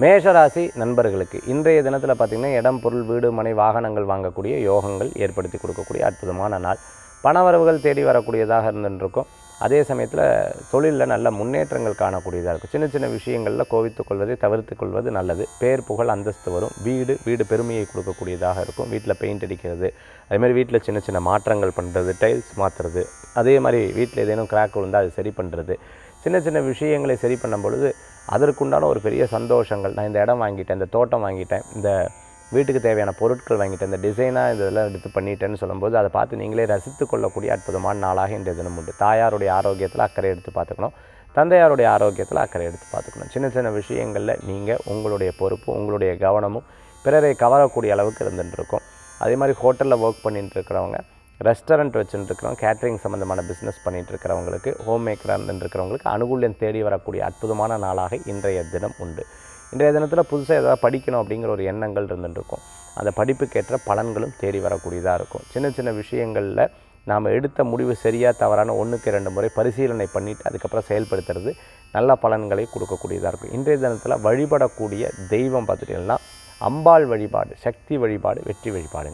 மேஷராசி நண்பர்களுக்கு இன்றைய தினத்தில் பார்த்திங்கன்னா இடம், பொருள், வீடு, மனை, வாகனங்கள் வாங்கக்கூடிய யோகங்கள் ஏற்படுத்தி கொடுக்கக்கூடிய அற்புதமான நாள். பணவரவுகள் தேடி வரக்கூடியதாக இருந்துருக்கும். அதே சமயத்தில் தொழிலில் நல்ல முன்னேற்றங்கள் காணக்கூடியதாக இருக்கும். சின்ன சின்ன விஷயங்களில் கோவித்துக் கொள்வதை தவிர்த்து கொள்வது நல்லது. பேர், புகழ், அந்தஸ்து வரும். வீடு பெருமையை கொடுக்கக்கூடியதாக இருக்கும். வீட்டில் பெயிண்ட் அடிக்கிறது, அதேமாதிரி வீட்டில் சின்ன சின்ன மாற்றங்கள் பண்ணுறது, டைல்ஸ் மாற்றுறது, அதே மாதிரி வீட்டில் ஏதேனும் கிராக் விழுந்தால் அது சரி பண்ணுறது, சின்ன சின்ன விஷயங்களை சரி பண்ணும் பொழுது அதற்குண்டான ஒரு பெரிய சந்தோஷங்கள். நான் இந்த இடம் வாங்கிட்டேன், இந்த தோட்டம் வாங்கிட்டேன், இந்த வீட்டுக்கு தேவையான பொருட்கள் வாங்கிட்டேன், இந்த டிசைனாக இதெல்லாம் எடுத்து பண்ணிட்டேன்னு சொல்லும்போது அதை பார்த்து நீங்களே ரசித்து கொள்ளக்கூடிய அற்புதமான நாளாக இன்றைய தினம் உண்டு. தாயாருடைய ஆரோக்கியத்தில் அக்கறை எடுத்து பார்த்துக்கணும். தந்தையாருடைய ஆரோக்கியத்தில் அக்கறை எடுத்து பார்த்துக்கணும். சின்ன சின்ன விஷயங்களில் நீங்கள் உங்களுடைய பொறுப்பு, உங்களுடைய கவனமும் பிறரை கவரக்கூடிய அளவுக்கு இருந்துகிட்ருக்கும். அதே மாதிரி ஹோட்டலில் ஒர்க் பண்ணிட்டு இருக்கிறவங்க, ரெஸ்டாரண்ட் வச்சுட்டு இருக்கிறவங்க, கேட்ரிங் சம்மந்தமான பிஸ்னஸ் பண்ணிகிட்டு இருக்கிறவங்களுக்கு, ஹோம் மேக்கராக இருந்துருக்கிறவங்களுக்கு அனுகூல்யம் தேடி வரக்கூடிய அற்புதமான நாளாக இன்றைய தினம் உண்டு. இன்றைய தினத்தில் புதுசாக ஏதாவது படிக்கணும் அப்படிங்கிற ஒரு எண்ணங்கள் இருந்துருக்கும். அந்த படிப்புக்கேற்ற பலன்களும் தேடி வரக்கூடியதாக இருக்கும். சின்ன சின்ன விஷயங்களில் நாம் எடுத்த முடிவு சரியாக தவறான 1க்கு 2 முறை பரிசீலனை பண்ணிவிட்டு அதுக்கப்புறம் செயல்படுத்துறது நல்ல பலன்களை கொடுக்கக்கூடியதாக இருக்கும். இன்றைய தினத்தில் வழிபடக்கூடிய தெய்வம் பார்த்துட்டிங்கன்னா அம்பாள் வழிபாடு, சக்தி வழிபாடு, வெற்றி வழிபாடு.